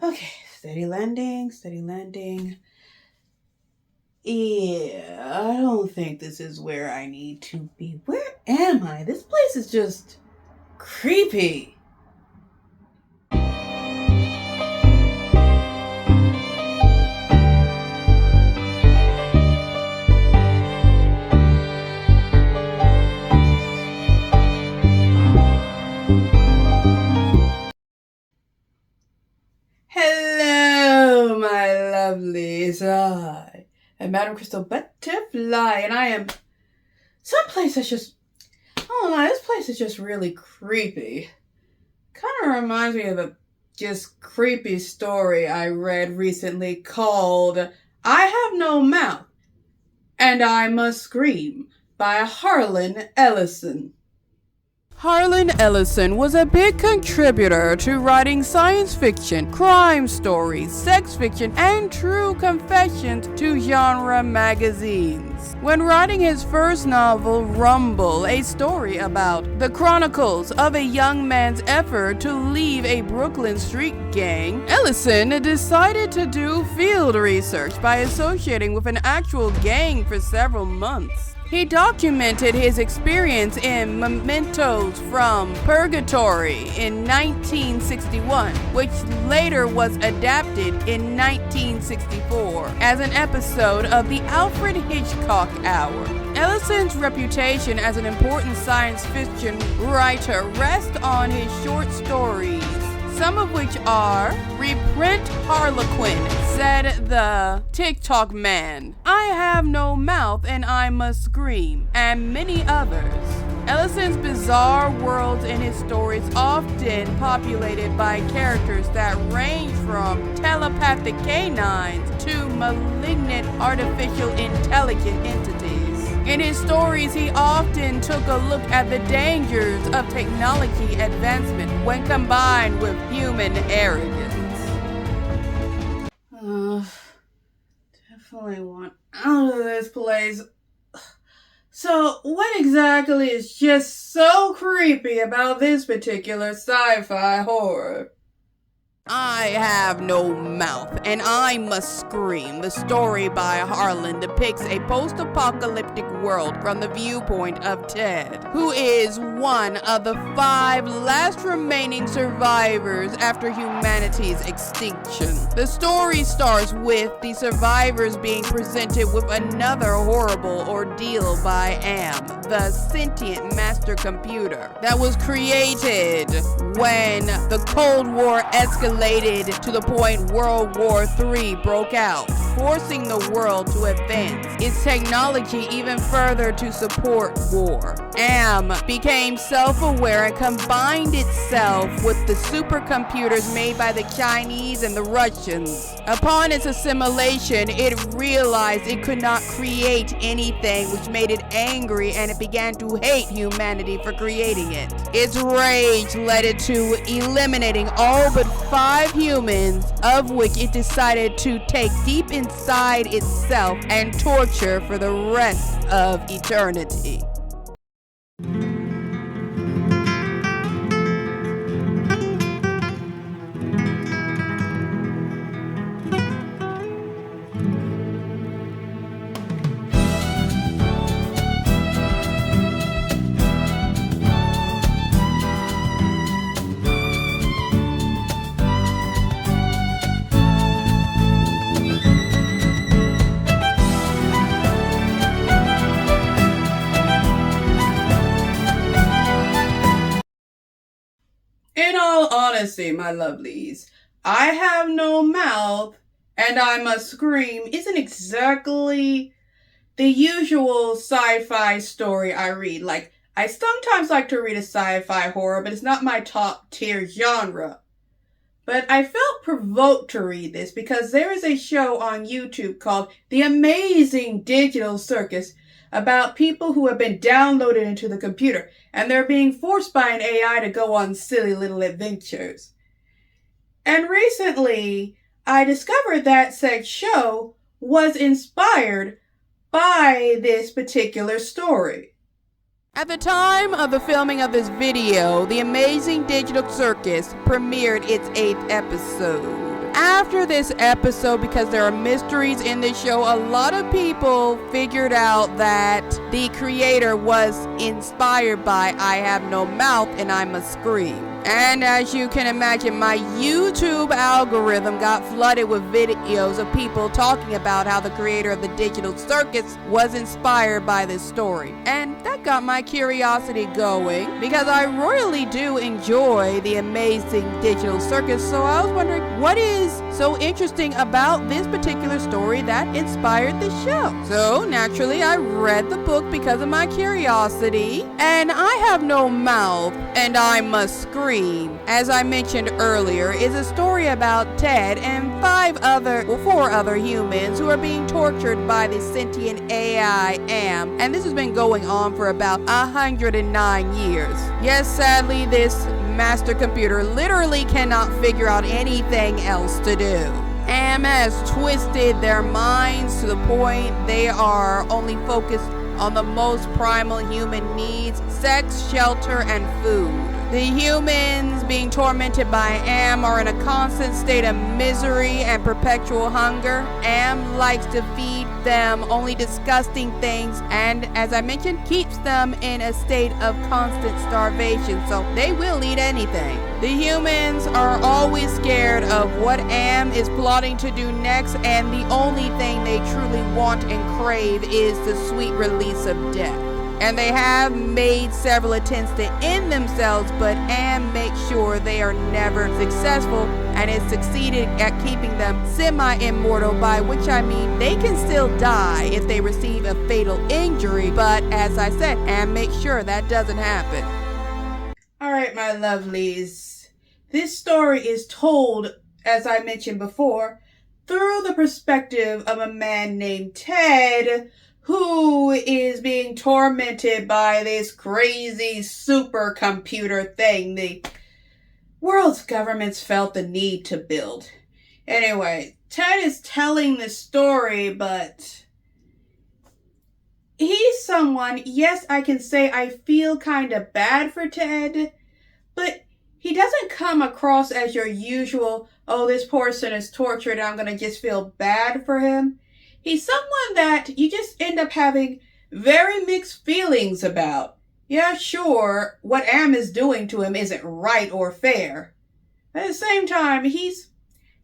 Okay, steady landing, steady landing. Yeah, I don't think this is where I need to be. Where am I? This place is just creepy. Hello, my lovelies. I am Madam Crystal Butterfly, and I am someplace that's just, I don't know, this place is just really creepy. Kind of reminds me of a just creepy story I read recently called I Have No Mouth and I Must Scream by Harlan Ellison. Harlan Ellison was a big contributor to writing science fiction, crime stories, sex fiction, and true confessions to genre magazines. When writing his first novel, Rumble, a story about the chronicles of a young man's effort to leave a Brooklyn street gang, Ellison decided to do field research by associating with an actual gang for several months. He documented his experience in Mementos from Purgatory in 1961, which later was adapted in 1964 as an episode of the Alfred Hitchcock Hour. Ellison's reputation as an important science fiction writer rests on his short stories, some of which are Reprint Harlequin, said the TikTok man, I Have No Mouth and I Must Scream, and many others. Ellison's bizarre worlds in his stories often populated by characters that range from telepathic canines to malignant artificial intelligent entities. In his stories, he often took a look at the dangers of technology advancement when combined with human arrogance. Definitely want out of this place. So, what exactly is just so creepy about this particular sci-fi horror? I Have No Mouth and I Must Scream, the story by Harlan, depicts a post-apocalyptic world from the viewpoint of Ted, who is one of the 5 last remaining survivors after humanity's extinction. The story starts with the survivors being presented with another horrible ordeal by Am, the sentient master computer that was created when the Cold War escalated to the point World War III broke out, forcing the world to advance its technology even further to support war. Am became self-aware and combined itself with the supercomputers made by the Chinese and the Russians. Upon its assimilation, it realized it could not create anything, which made it angry, and it began to hate humanity for creating it. Its rage led it to eliminating all but 5 humans, of which it decided to take deep inside itself and torture for the rest of eternity. In all honesty, my lovelies, I Have No Mouth and I Must Scream isn't exactly the usual sci-fi story I read. Like, I sometimes like to read a sci-fi horror, but it's not my top tier genre. But I felt provoked to read this because there is a show on YouTube called The Amazing Digital Circus about people who have been downloaded into the computer and they're being forced by an AI to go on silly little adventures. And recently, I discovered that said show was inspired by this particular story. At the time of the filming of this video, The Amazing Digital Circus premiered its 8th episode. after this episode, because there are mysteries in this show, a lot of people figured out that the creator was inspired by I Have No Mouth and I Must Scream. And as you can imagine, my YouTube algorithm got flooded with videos of people talking about how the creator of the Digital Circus was inspired by this story. And that got my curiosity going, because I really do enjoy the amazing Digital Circus. So I was wondering, what is so interesting about this particular story that inspired the show? So naturally, I read the book because of my curiosity. And I Have No Mouth and I Must Scream, as I mentioned earlier, is a story about Ted and four other humans who are being tortured by the sentient AI Am, and this has been going on for about 109 years. Yes, sadly, this master computer literally cannot figure out anything else to do. Am has twisted their minds to the point they are only focused on the most primal human needs: sex, shelter, and food. The humans being tormented by Am are in a constant state of misery and perpetual hunger. Am likes to feed them only disgusting things, and as I mentioned, keeps them in a state of constant starvation, so they will eat anything. The humans are always scared of what Am is plotting to do next, and the only thing they truly want and crave is the sweet release of death. And they have made several attempts to end themselves, but Am makes sure they are never successful, and has succeeded at keeping them semi-immortal, by which I mean they can still die if they receive a fatal injury, but as I said, Am makes sure that doesn't happen. Alright, my lovelies, this story is told, as I mentioned before, through the perspective of a man named Ted, who is being tormented by this crazy supercomputer thing the world's governments felt the need to build. Anyway, Ted is telling this story, but he's someone, yes, I can say I feel kind of bad for Ted, but he doesn't come across as your usual, oh, this person is tortured and I'm going to just feel bad for him. He's someone that you just end up having very mixed feelings about. Yeah, sure, what Am is doing to him isn't right or fair. At the same time, he's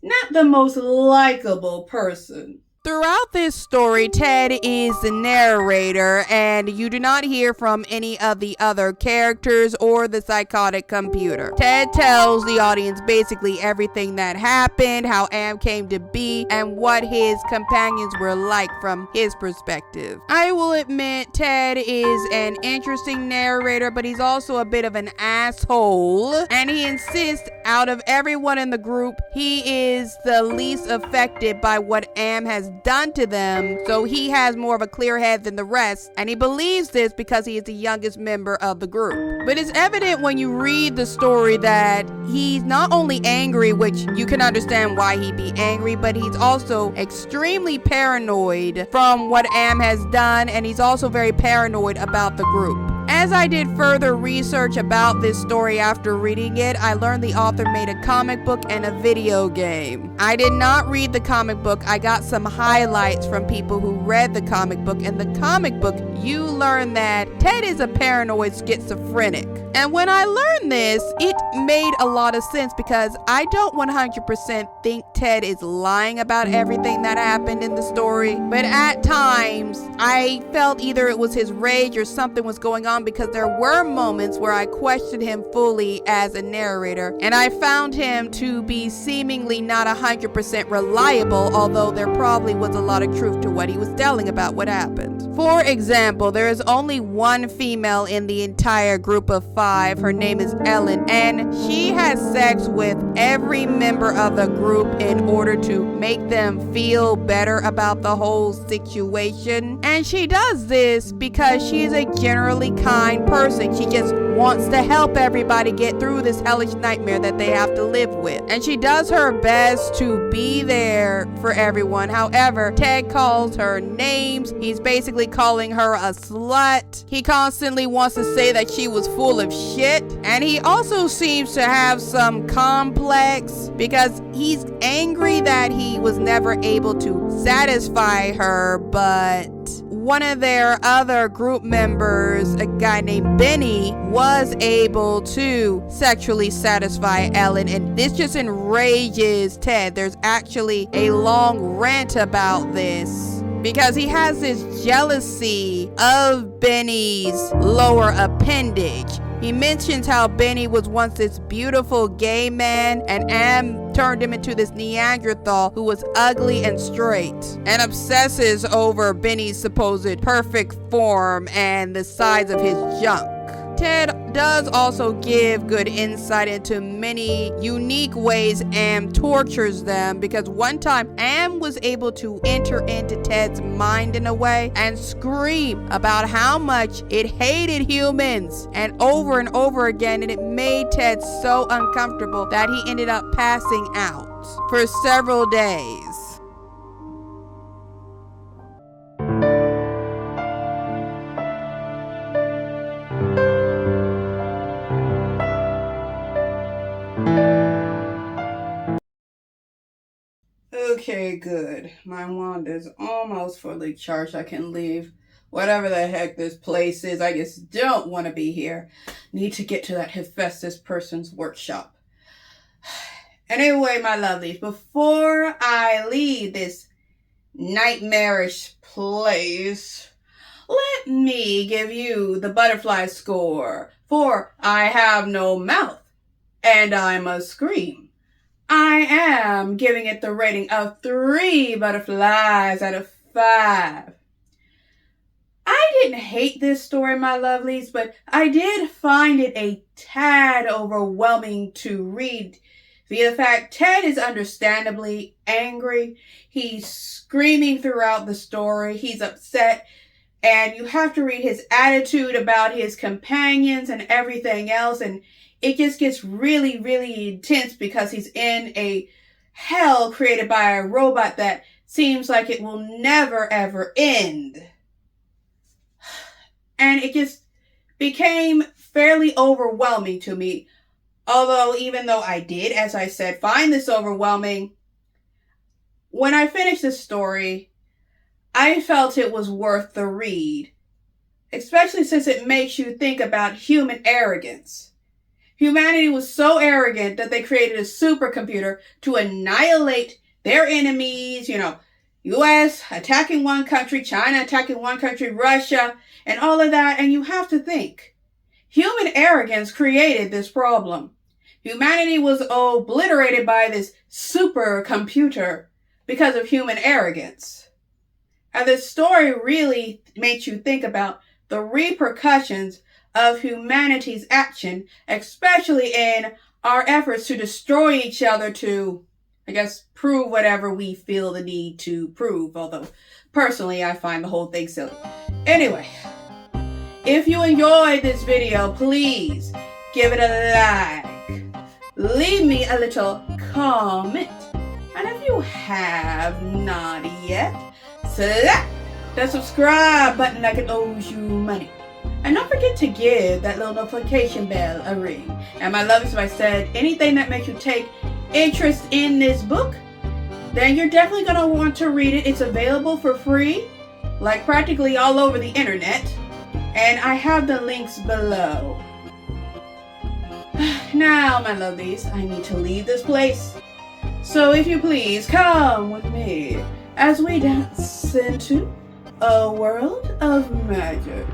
not the most likable person. Throughout this story, Ted is the narrator, and you do not hear from any of the other characters or the psychotic computer. Ted tells the audience basically everything that happened, how Am came to be, and what his companions were like from his perspective. I will admit, Ted is an interesting narrator, but he's also a bit of an asshole, and he insists out of everyone in the group, he is the least affected by what Am has done to them, so he has more of a clear head than the rest, and he believes this because he is the youngest member of the group. But it's evident when you read the story that he's not only angry, which you can understand why he'd be angry, but he's also extremely paranoid from what Am has done, and he's also very paranoid about the group. As I did further research about this story after reading it, I learned the author made a comic book and a video game. I did not read the comic book. I got some highlights from people who read the comic book. In the comic book, you learn that Ted is a paranoid schizophrenic. And when I learned this, it made a lot of sense, because I don't 100% think Ted is lying about everything that happened in the story. But at times, I felt either it was his rage or something was going on, because there were moments where I questioned him fully as a narrator, and I found him to be seemingly not 100% reliable, although there probably was a lot of truth to what he was telling about what happened. For example, there is only one female in the entire group of 5. Her name is Ellison, and she has sex with every member of the group in order to make them feel better about the whole situation. And she does this because she is a generally kind kind person. She just wants to help everybody get through this hellish nightmare that they have to live with. And she does her best to be there for everyone. However, Ted calls her names. He's basically calling her a slut. He constantly wants to say that she was full of shit. And he also seems to have some complex because he's angry that he was never able to satisfy her, but one of their other group members, a guy named Benny, was able to sexually satisfy Ellen, and this just enrages Ted. There's actually a long rant about this because he has this jealousy of Benny's lower appendage. He mentions how Benny was once this beautiful gay man and Am turned him into this Neanderthal who was ugly and straight, and obsesses over Benny's supposed perfect form and the size of his junk. Ted does also give good insight into many unique ways Am tortures them, because one time Am was able to enter into Ted's mind in a way and scream about how much it hated humans and over again, and it made Ted so uncomfortable that he ended up passing out for several days. Okay, good. My wand is almost fully charged. I can leave whatever the heck this place is. I just don't want to be here. Need to get to that Hephaestus person's workshop. Anyway, my lovelies, before I leave this nightmarish place, let me give you the butterfly score. For I have no mouth, and I must scream. I am giving it the rating of 3 butterflies out of 5. I didn't hate this story, my lovelies, but I did find it a tad overwhelming to read via the fact Ted is understandably angry. He's screaming throughout the story. He's upset. And you have to read his attitude about his companions and everything else. And it just gets really, really intense because he's in a hell created by a robot that seems like it will never, ever end. And it just became fairly overwhelming to me. Although, even though I did, as I said, find this overwhelming, when I finished this story, I felt it was worth the read. Especially since it makes you think about human arrogance. Humanity was so arrogant that they created a supercomputer to annihilate their enemies, US attacking one country, China attacking one country, Russia, and all of that. And you have to think, human arrogance created this problem. Humanity was obliterated by this supercomputer because of human arrogance. And this story really makes you think about the repercussions of humanity's action, especially in our efforts to destroy each other to, prove whatever we feel the need to prove. Although, personally, I find the whole thing silly. Anyway, if you enjoyed this video, please give it a like. Leave me a little comment. And if you have not yet, slap that subscribe button like it owes you money. And don't forget to give that little notification bell a ring. And my loves, if I said anything that makes you take interest in this book, then you're definitely going to want to read it. It's available for free, like practically all over the internet. And I have the links below. Now, my lovelies, I need to leave this place. So if you please, come with me as we dance into a world of magic.